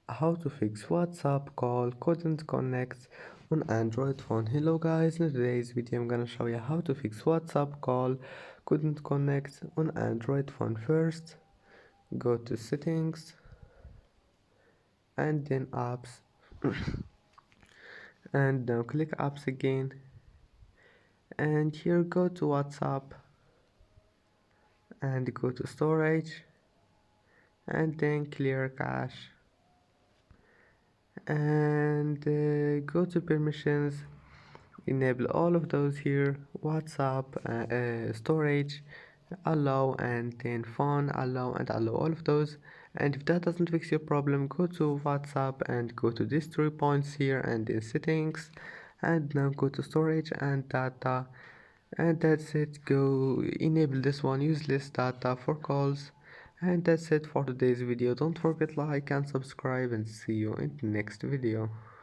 How to fix WhatsApp call couldn't connect on Android phone. Hello guys, in today's video I'm gonna show you how to fix WhatsApp call couldn't connect on Android phone. First, go to settings and then apps and now click apps again, and here go to WhatsApp and go to storage and then clear cache, and go to permissions, enable all of those here: WhatsApp, storage, allow, and then phone, allow and allow all of those. And if that doesn't fix your problem, go to WhatsApp and go to these 3 points here and in settings, and now go to storage and data, and that's it. Go enable this one, useless data for calls. And that's it for today's video. Don't forget like and subscribe, and see you in the next video.